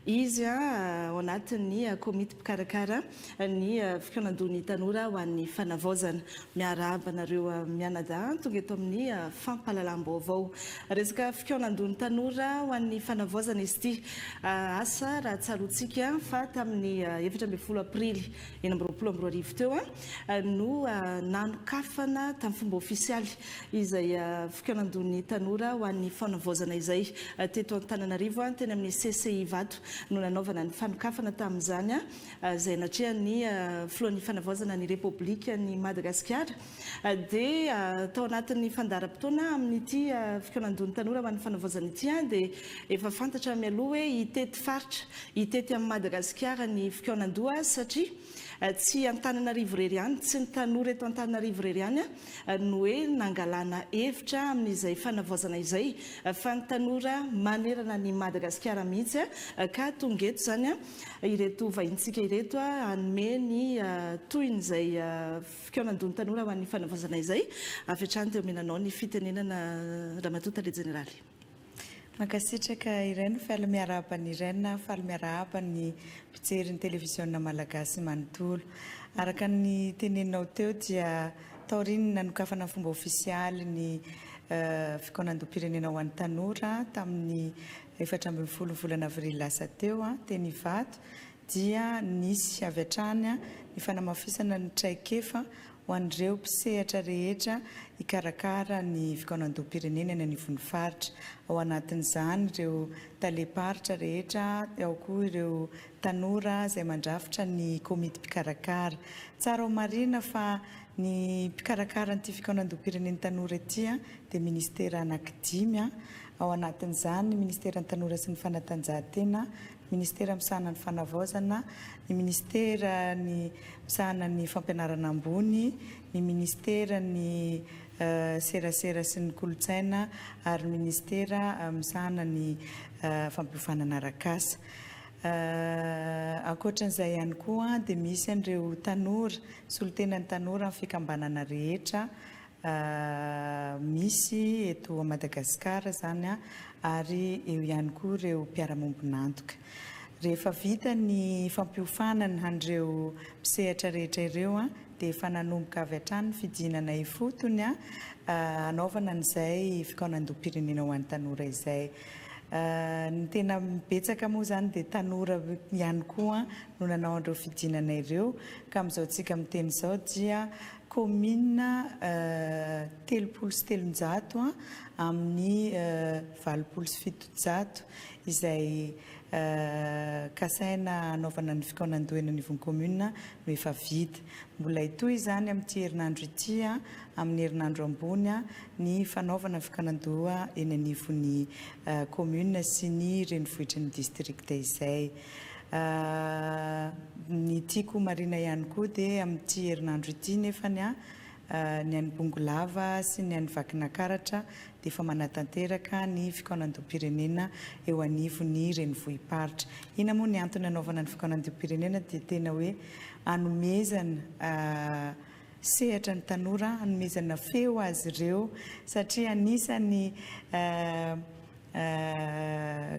izy ao anatin'ny komity mpikarakara ny fikionandon'ny tanora ho an'ny fanavaozana. Miarahaba nareo mianadahy tonga eto amin'ny fampahalalam-baovao. Resaka fikionandon'ny tanora ho an'ny fanavaozana izy ity asa raha tsarotsika fa tamin'ny 12 aprily 2024 teo no nanokafana tamin'ny fomba ofisialy izay fikionandon'ny tanora ho an'ny fanavaozana izay teto Antananarivo teny amin'ny CCI Vato no nanaovana ny fanokafana tamin'izany izay natria ny filohan'ny fanavaozana ny Repoblika ny Madagasikara dia tao anatin'ny fandaharam-potoana amin'ity fikionandon'ny tanora ho an'ny fanavaozana ity dia efa fantatra mialoha hoe hitety faritra hitety amin'ny Madagasikara ny fikionandoha satria tsy Antananarivo rery ihany tsy ny tanora eto Antananarivo rery ihany no hoe nangalana hevitra amin'izay fanavaozana izay fa ny tanora manerana ny Madagasikara mihitsy ka tonga eto zany ireto vahintsika ireto anome ny toyny izay fikionandon'ny tanora ho an'ny fanavaozana izay avy hatrany teo menanao ny fitenenana Ramatoa Tale Generaly. Makasitraka ireny fiala-miarahapany ireny fiala-miarahapany mpijerin'ny televiziona malagasy manontolo. Araka ny teneninao teo dia taoriny nanokafana fomba ofisialy ny fikionandom-pirenena ho an'ny tanora tamin'ny 14 volana avril lasa teo teny Ivato dia nisy avy hatrany ny fanamafisana ny traikefa ho an'ireo mpisehatra rehetra hikarakara ny fikaonan-doam-pirenena eny anivon'ny faritra. Ao anatin'izany ireo taleparitra rehetra, ao koa ireo tanora izay mandrafitra ny komity mpikarakara. Tsara ho marina fa ny mpikarakara n'ity fikaonan-doam-pirenena tanora ity dia ministera anankidimy. Ao anatin'izany ny ministera ny tanora sy ny fanatanjahantena, ministera misahana ny fanavaozana, ny ministera ny misahana ny fampianarana ambony, ny ministera ny serasera sy ny kolotsaina, ary ministera misahana ny fampiofanana arak'asa. Ankoatran'izay ihany koa dia misy an'ireo tanora, solotenan'ny tanora amin'ny fikambanana rehetra misy eto Madagasikara zany ary eo ihany koa ireo mpiara-mombonantoka. Rehefa vita ny fampiofanana an'ireo mpisehatra rehetra ireo dia efa nanomboka avy hatrany ny fidinana ifotony anaovana an'izay fikaonan-doam-pirenena ho an'ny tanora izay. Ny tena betsaka moa zany dia tanora ihany koa no nanao an'ireo fidinana ireo, ka amin'izao tsika miteny izao dia commune 307 amin'ny 700 izay kasaina anaovana ny fikaonan-doha eny anivon'ny commune no efa vita. Mbola itoy zany amin'ity herinandro ity amin'ny herinandro ambony ny fanaovana fikaonan-doha eny anivon'ny commune sy ny renivohitra ny district izay. Ny tiako marina ihany koa dia amin'ity herinandro ity nefany ny any Bongolava sy ny any Vakinakaratra dia efa manatanteraka ny fikaonan-doam-pirenena eo anivon'ny renivohim-paritra. Ina moa ny antony anaovana ny fikaonan-doam-pirenena dia tena hoe anomezana sehatra ny tanora, anomezana feo azy ireo satria anisany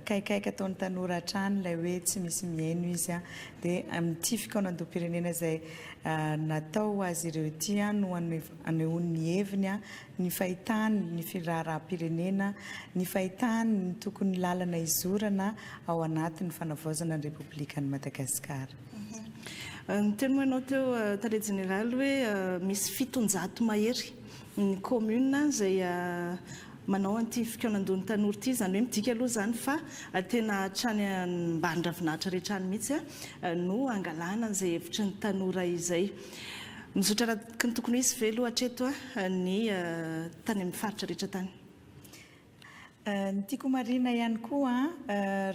kaikaiky ataon'ny tanora hatrany ilay hoe tsy misy mihaino izy dia amin'ity fikaonan-doam-pirenena izay natao azy ireo ity no anehoan'ny heviny ny fahitany ny firaharaha-pirenena, ny fahitany ny tokony lalana izorana ao anatin'ny fanavaozana ny Repoblikan'i Madagasikara. Ny teny moa ianao teo tare général hoe misy 700 mahery ny commune izay manao an'ity fikaonan-dohan'ny tanora ity, zany hoe midika aloha zany fa tena hatrany ambany ravinahitra rehetra any mihitsy no angalana izay hevitry ny tanora izay. Mizotra araky ny tokony hisy ve aloha hatreto ny tany amin'ny faritra rehetra tany? Ny tiako marina ihany koa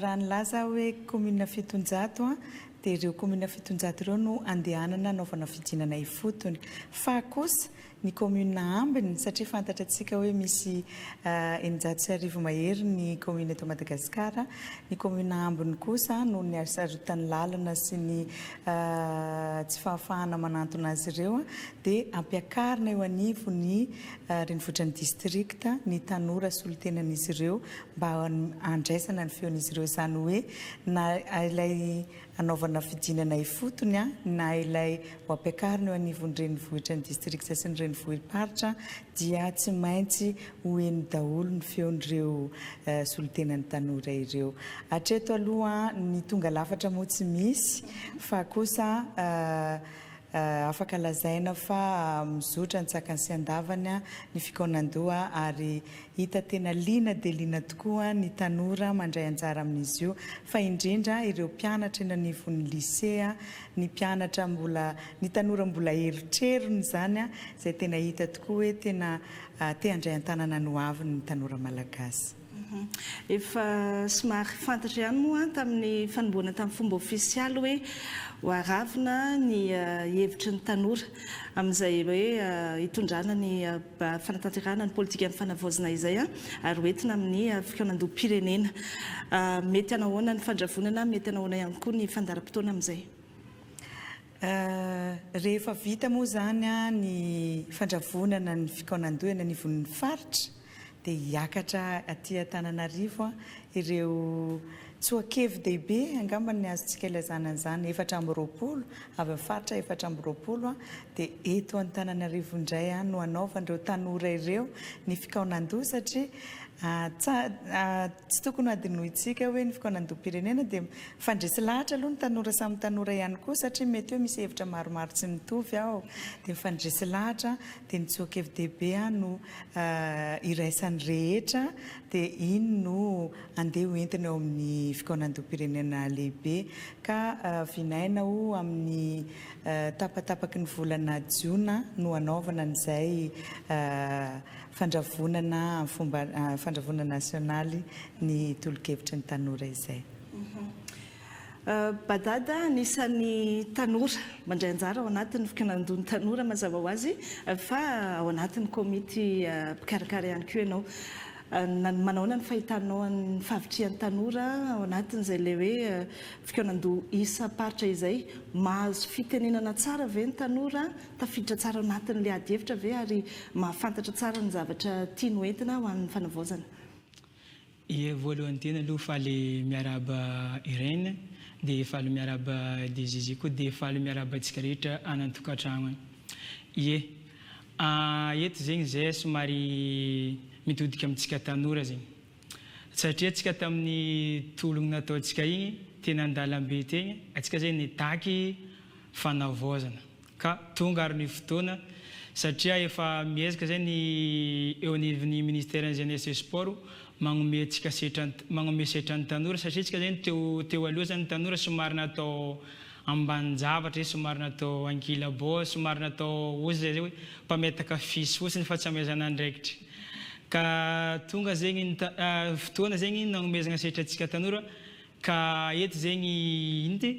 raha nilaza hoe commune 700 dia ireo commune 700 ireo no andehanana anaovana fidinana ifotony. Fa kosa ny commune ambiny satria fantatra antsika hoe misy 900 mahery ny commune eto Madagasikara, ny commune ambiny kosa no ny asarotan'ny lalana sy ny tsy fahafahana manantona azy ireo dia ampiakarina eo anivon'ny renivohitra ny district ny tanora solotenan'izy ireo mba andraisana ny feon'izy ireo, izany hoe na ilay anaovana fidinana ifotony na ilay ho ampiakarina eo anivon'ny renivohitra ny district sy ny renivohim-paritra dia tsy maintsy hoeny daholo ny feon'ireo solotenan'ny tanora ireo. Hatreto aloha ny tonga lafatra moa tsy misy fa kosa afaka lazaina fa mizotra ny tsakany sy andavany ny fikaonan-doha ary hita tena liana dia liana tokoa ny tanora mandray anjara amin'izy io, fa indrindra ireo mpianatra eny anivon'ny lycée, ny mpianatra ny tanora mbola eritrerony zany izay tena hita tokoa hoe tena te handray an-tanana no avy ny tanora malagasy. Efa somary fantatra ihany moa tamin'ny fanomboana tamin'ny fomba ofisialy hoe hoaravina ny hevitry ny tanora amin'izay hoe hitondrana ny fanatanterahana ny politika amin'ny fanavaozana izay ary hoentina amin'ny fikaonan-doha-pirenena. Mety anahoana ny fandravonana, mety anahoana ihany koa ny fandaram-potoana amin'izay? Rehefa vita moa zany ny fandravonana ny fikaonan-doha eny anivon'ny faritra dia hiakatra aty Antananarivo ireo tsoakevy-dehibe angamba ny azontsika ilazana an'izany 420 avy amin'ny faritra 420 dia eto Antananarivo indray no anaovan'ireo tanora ireo ny fikaonan-doha satria tsy tokony adinoitsika hoe ny fikoanandoam-pirenena dia fandresy lahatra aloha ny tanora samy tanora ihany koa satria mety hoe misy hevitra maromaro tsy mitovy ao dia mifandresy lahatra dia ny tsoa-KFDB no iraisan'ny rehetra dia iny no andeha hoentina eo amin'ny fikoanandoam-pirenena lehibe ka vinaina ho amin'ny tapatapaky ny volana jiona no anaovana n'izay fandravonana fomba fandravonana nasionaly ny tolo-kevitra ny tanora izay. Badada nisan'ny tanora mandray anjara ao anatin'ny fikanandon'ny tanora mazava ho azy fa ao anatin'ny komity mpikarakara ihany koa ianao. Manaona ny fahitanao ny fahavitrian'ny tanora ao anatin'izay le hoe fikanandoha isa-paritra izay mahazo fitenenana tsara ve ny tanora tafiditra tsara ao anatin'le ady hevitra ve ary mahafantatra tsara ny zavatra tiany hoentina ho an'ny fanavozana. Ie voalohany tena aloha faly miaraba Irene dia faly miaraba Zizi koa dia faly miaraba antsika rehetra anatokantrano. Ie eto zegny zay somary mitodika amintsika tanora zegny satria atsika tamin'ny tologna nataontsika igny tena andalambe tegny atsika zegny nitaky fanavozana ka tonga ary ny fotoana satria efa miezaka zegny eo anivon'ny ministère ny jeunesse et sport magnome setra ny tanora satria tsika zegny teo aloha zany tanora somary natao ambanin-javatra somary natao ankilabao somary natao ozy zay hoe mpametaka fisy fotsiny fa tsy amezana andraikitra ka tonga zegny fotoana zegny nagnomezana setra atsika tanora ka eto zegny iny ty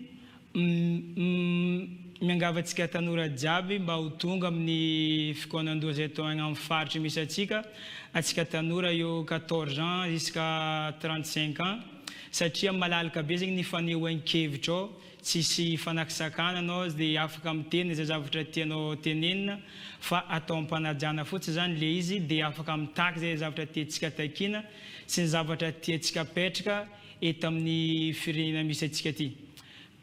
miangavatsika tanora jiaby mba ho tonga amin'ny fikoanandoha zay atao agny amin'ny faritra misy atsika tanora eo 14 ans jusqu'à 35 ans satria malalaka be zegny ny fanehoan-kevitra ao tsisy fanakisakana anao dia afaka miteny zay zavatra tianao tenenina fa atao ampanajana fotsiny zany le izy dia afaka mitaky zay zavatra tiantsika takina sy ny zavatra tiantsika petraka eto amin'ny firenena misy atsika ty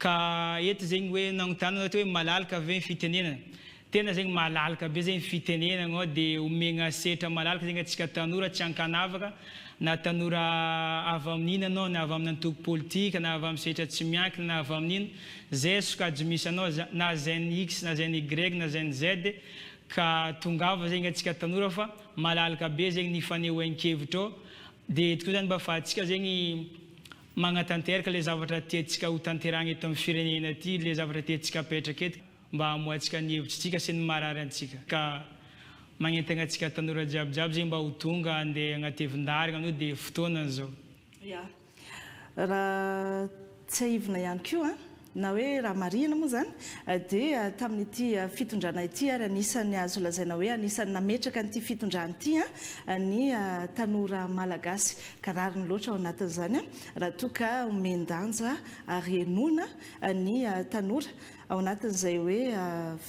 ka eto zegny hoe nanontany hoe malalaka ve ny fitenenana tena zegny malalaka be zegny fitenenana ao dia omegna setra malalaka zegny atsika tanora tsy ankanavaka na tanora avy amin'ina anao na avy amin'ny antoko politika na avy amin'ny setra tsy miankina na avy amin'ina zay sokajy misy anao na zay ny X na zay ny Y na zay ny Z ka tongava zegny atsika tanora fa malalaka be zegny ny fanehoan-kevitra ao dia tokoa zany mba ahafahantsika zegny magnatanteraka le zavatra tiantsika ho tanteragna eto amin'ny firenena ty le zavatra tiantsika apetraka eto mba hamoatsika ny hevitritsika sy ny marary antsika ka magnentana atsika tanora jiabijiaby zegny mba ho tonga andeha agnatevin-darigna anao dia fotoana zao. Ya raha tsy ahivina ihany koa na hoe raha marina moa zany dia tamin'ity fitondrana ity ary anisan'ny azo lazaina hoe anisan'ny nametraka n'ity fitondrana ity ny tanora malagasy ka rariny loatra ao anatin'izany raha toa ka omendanja ary enona ny tanora ao anatin'izay hoe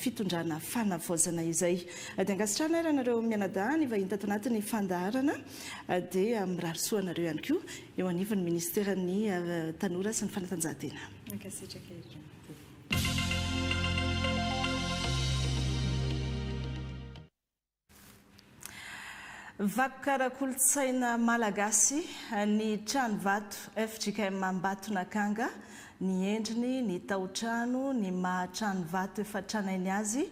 fitondrana fanavaozana izay dia angasitrana ary anareo mianadahy va hita ato anatin'ny fandaharana dia mirarisoanareo ihany koa eo anivon'ny ministèran'ny tanora sy ny fanatanjahantena. Vakoka kolontsaina malagasy ny trano vato FJKM Ambatonakanga ny endriny ny tao-trano ny mahatrano vato efa tranainy azy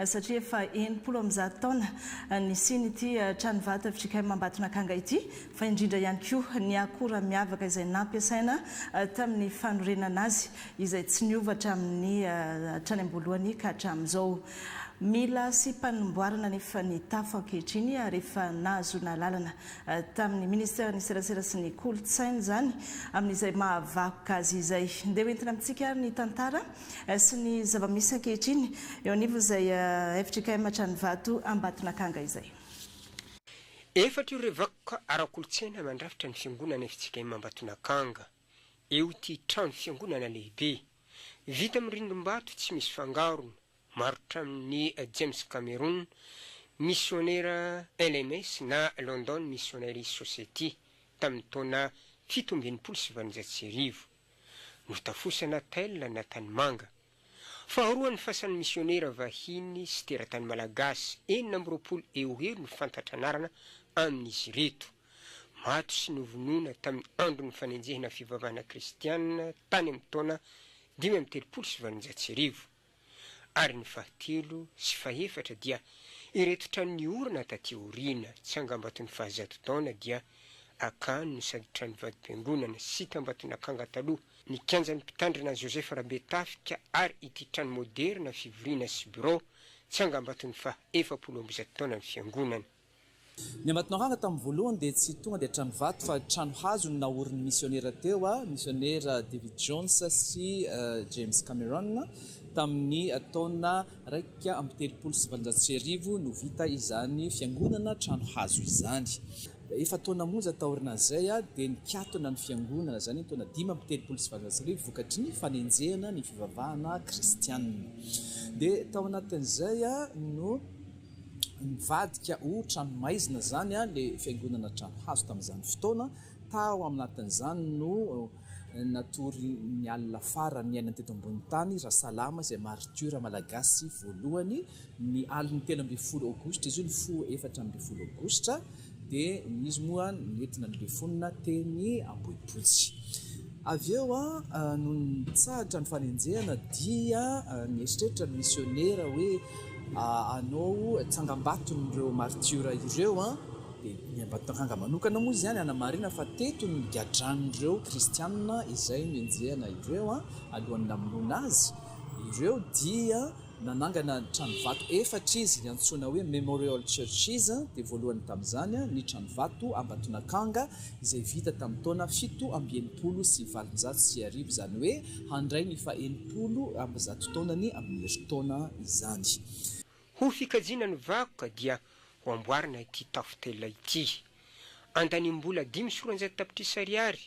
satria efa 70 taona ny siny ity trano vato FJKM Ambatonakanga ity fa indrindra ihany koa ny akora miavaka izay nampiasaina tamin'ny fanorenana azy izay tsy niovatra amin'ny hatrany am-boalohany ka hatramin'izao. Mila sy panomboarana nefa ny tafo ankehitriny ary efa nahazona lalana tamin'ny ministère ny serasera sy ny kolontsaina zany amin'izay mahavakoka azy izay ndeha hoentina amintsika ary ny tantara sy ny zava-misy ankehitriny eo anivo izay FJKM trano vato Ambatonakanga izay. Efatra ireo vakoka ara-kolontsaina mandrafitra ny fiangonana FJKM Ambatonakanga eo ty trano fiangonana lehibe vita amin'ny rindrim-bato tsy misy fangarona marotra amin'ny James Cameron missionnaire LMS na London Missionary Society tamin'ny taona 1790 notafosana tella na Tanimanga. Faharoa ny fasan'ny missionnaire vahiny sy teratany malagasy 9 eo no fantatranarana amin'izy reto. mato sy novonoina tamin'ny andro ny fanenjehina fivavahana kristianina tany amin'ny taona 5telopolo ary ny fahatelo sy faefatra dia ireto trano orina taty aoriana tsy angambaton'ny fahazato taona dia akano sady trano vadim-piangonana sy tambatona akanga taloha ny kianjan'ny mpitandrina Joseph Rabetafika ary ity trano moderna fivoriana sy bureau tsy angambaton'ny fa-20 taona ny fiangonana. Ny ambatonakanga tamin'ny voalohany dia tsy tonga dia trano vato fa trano hazo no naorin'ny misionera teo misionera David Jones sy James Cameron tamin'ny taona 1970 no vita izany fiangonana trano hazo izany. Efa taona monja taorina zay dia nikatona ny fiangonana zany taona 1970 vokatry ny fanenjehana ny fivavahana kristianina. Dia tao anatin'izay no nivadika ho trano maizina zany le fiangonana trano hazo tamin'izany fotoana. Tao aminatin'izany no natory ny alina farany ny ainany teto ambony tany Rasalama izay martyra malagasy voalohany ny aliny 13 aogositra izy io ny 14 aogositra dia izy moa nentina ny befonina teny Ambohipotsy. Avy eo no nitsahatra ny fanenjehana dia nieritreretra ny misionera hoe anao tsangambaton'ireo martyra ireo dia ny ambatonakanga manokana moa zany anamarina fa teto ny gadran'ireo kristianina izay menjehana ireo alohan'ny namonoana azy ireo dia nanangana trano vato efatra izy ny antsoina hoe Memorial Churches dia voalohany tamin'izany ny trano vato ambatonakanga izay vita tamin'ny taona 780 zany hoe handray ny fa-90 taonany amin'ny herintaona izany. Ho fikajiana ny vakoka dia ho amboarina ity tafotela ity. Andanimbola 500 tapitrisa ariary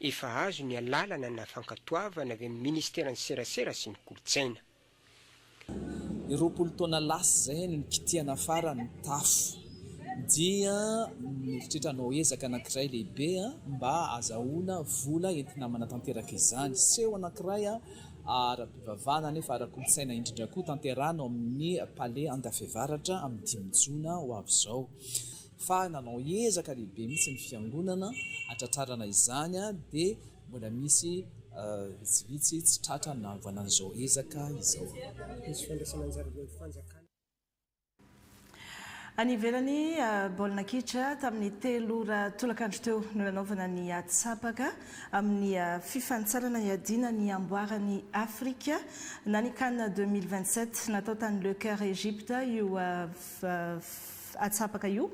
efa azo ny alalana na fankatoavana avy amin'ny ministeran'ny serasera sy ny kolotsaina. 20 taona lasa zay no nikitiana fara ny tafo dia mieritreritra anao ezaka anankiray lehibe mba azahoana vola entina manatanteraka izany. Seho anankiray ara-pivavahana nefa ara-kolotsaina indrindra koa tanterana amin'ny palais Andafiavaratra amin'ny 5 Jona ho avy izao. Fa nanao ezaka lehibe mihitsy ny fiangonana atratrarana izany dia mbola misy vitsivitsy tsy tratra na voanan'izao ezaka izao. Any ivelany baolina kitra tamin'ny 3 ora tolakandro teo no nanaovana ny atsapaka amin'ny fifantsarana iadina ny amboarany Afrika na ny CAN 2027 natao tany Le Caire Égypte io atsapaka io.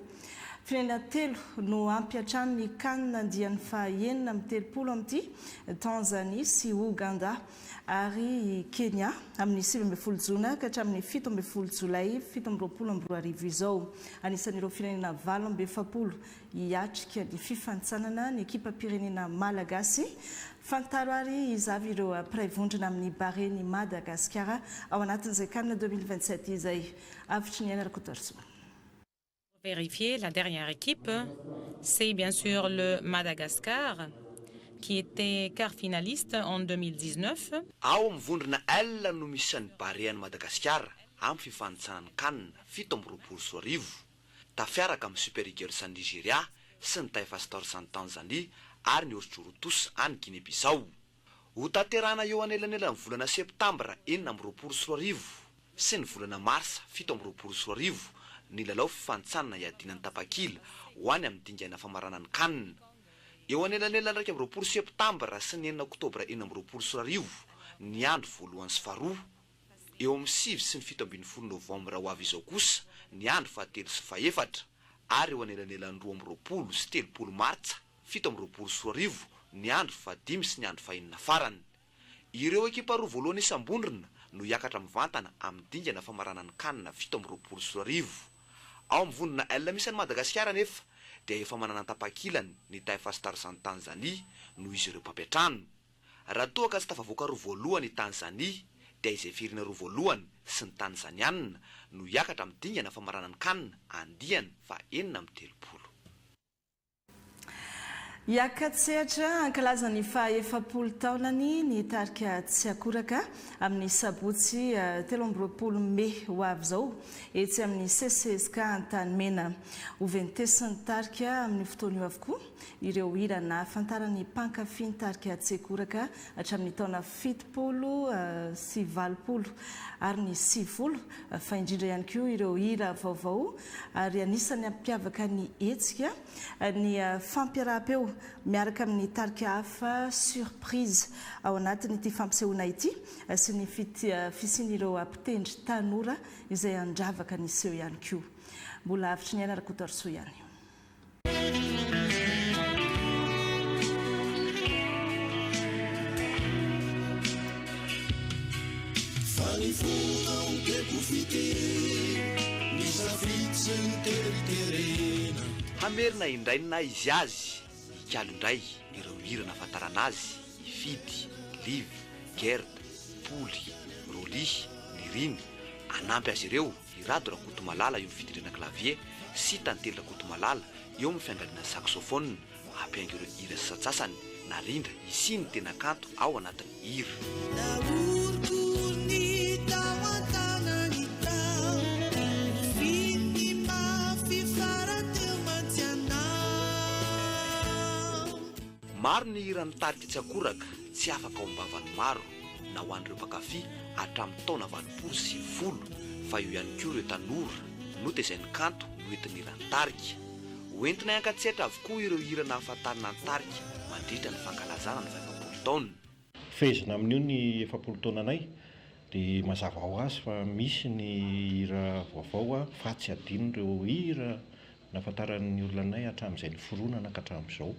Firenena 3 no ampiatrano ny CAN dian'ny faha-9 amin'ny 30 amin'ity Tanzania sy Uganda ary Kenya amin'ny 12 Jona ka hatramin'ny 17 Jolay 2022 izao. Anisan'ireo firenena 7 hiatrika ny fifantsanana ny ekipa pirenena malagasy. Fantaro ary izavy ireo praivondrina amin'ny Bahreiny Madagasikara ao anatin'izay CAN 2027 izay avitry ny Anarakotarso. Vérifier la dernière équipe, c'est bien sûr le Madagascar qui était quart finaliste en 2019. Ao mivondrona L no misy ny Bahreiny Madagasikara amin'ny fifanitsanany CAN 17 tafiaraka amin'ny Super Eagles ny Nigeria sy ny Taifa Stars ny Tanzania ary ny Ostroros any Guinée-Bissau. Ho tanterahana eo anelanelan'ny volana septambra 19 sy ny volana marsa 17 ny lalao fifanitsanana iadinan'ny tapakila ho any amin'ny dingana famaranany CAN. Eo anelanelan'ny 20 septambra sy ny 9 oktobra 19 ny andro voalohany sy faharoa. Eo amin'ny 7 sy ny 17 novambra ho avy izao kosa ny andro fahatelo sy fahaefatra ary eo anelanelan'ny 20 sy 30 martsa 17 ny andro fahadimy sy ny andro fahenina farany. Ireo ekipa roa voalohany isam-bondrona no hiakatra mivantana amin'ny dingana famaranany CAN 17 ao mivondrona L misy ny Madagasikara nefa dia efa manana tapakilany ny Taifa Stars ny Tanzania no izy ireo mpampiatrano. Raha toa ka tsy tafavoaka roa voalohany Tanzania dia izay firina roa voalohany sy ny Tanzanianina no hiakatra amin'ny dingana famaranany CAN andihany fa 9 amin'ny 30. Iakatsehatra ankalazany fa 7 taonany ny tarika tsy akoraka amin'ny sabotsy 13 Mey ho avy zao etsy amin'ny CCSK Antanimena oventesiny tarika amin'ny fotoana io avokoa ireo hira nahafantarany mpankafy ny tarika tsy akoraka hatramin'ny taona 70 sy 80 ary ny 90 fa indrindra ihany koa ireo hira vaovao ary anisany ampiavaka ny hetsika ny fampiaraham-peo miaraka amin'ny tarika hafa surprise ao anatin'ity fampisehoana ity sy ny fisian'ireo mpitendry tanora izay andravaka ny seho ihany koa. Mbola avitry ny anarako torso ihany. Hamerina indraina izy azy ikalo indray ireo hira nahafantarana azy ifidy, livy, gerda, poly, roly, niriny anampy azy ireo irado Rakotomalala eo fidirana clavier sy tantely Rakotomalala eo amin'ny fiangaliana saxophone ampiaingo ireo hira satsasany narindra isiny tena kanto ao anatin'ny hira. Maro ny hira nitarika tsy akoraka tsy afaka ao ambavany maro na ho an'ireo mpankafy hatramin'ny taona 20 sy 10 fa io ihany koa ireo tanora no izay ny kanto no entin'ny hira nitarika hoentina iankatsehatra avokoa ireo hira nahafantarana nitarika mandritra ny fankalazana ny 70 taona. Fehezina amin'io ny 70 taonanay dia mazava ho azy fa misy ny hira vaovao fa tsy adino ireo hira nahafantaran'ny olonanay hatramin'izay ny foronana ka hatramin'izao.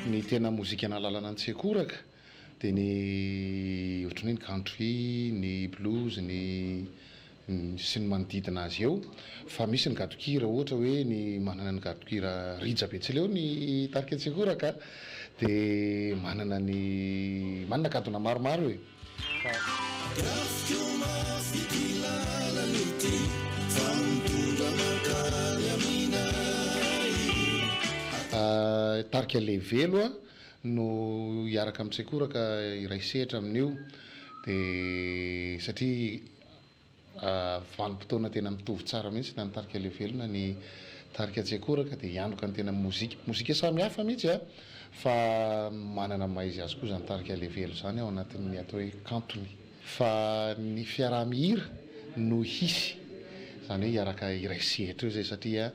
Ny tena mozika nahalalana ny tsy akoraka dia ny ohatran'ny ny country, ny blues, ny sy ny manodidina azy eo fa misy ny gadokira ohatra hoe ny manana ny gadokira Rijabetsileo ny tarika tsy akoraka dia manana kadona maromaro e. Tarika Levelo no hiaraka amin'ny Tsiakoraka iray sehatra amin'io dia satria vanim-potoana tena mitovy tsara mihitsy na ny tarika Levelo na ny tarika Tsiakoraka dia hianoka ny tena mozika samy hafa mihitsy fa manana maizy azy koa zany tarika Levelo zany ao anatin'ny atao hoe kantony fa ny fiaraha-mihira no hisy zany hoe hiaraka iray sehatra io zay satria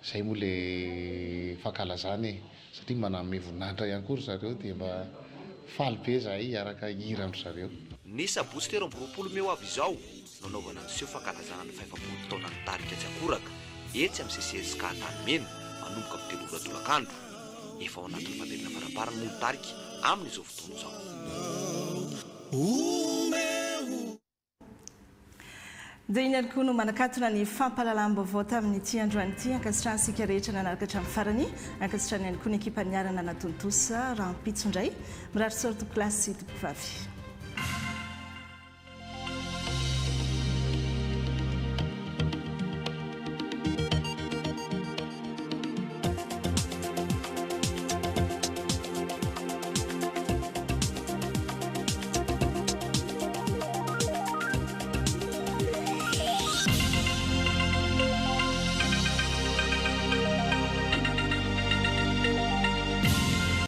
zay moa le fankalazana e satria maname voninahitra ihany koa ry zareo dia mba faly be zahay hiaraka hira andro zareo. Ny sabotsy 13 Mey ho avy izao nanaovana an'izao fankalazana ny 70 taona ny tarika tsy akoraka etsy amin'ny CCSK Antanimena manomboka amin'ny 3 ora tolakandro efa ao anatin'ny famelina faraparany moa ny tarika amin'izao fotoana izao. Dia iny ihany koa no manakatona ny fampahalalam-baovao tamin'ity androany ity ankasitrahantsika rehetra nanaraka hatramin'ny farany ankasitrahany ihany koa ny ekipa niarana natontosa rahampitso indray mirary sorto plasy tompokivavy.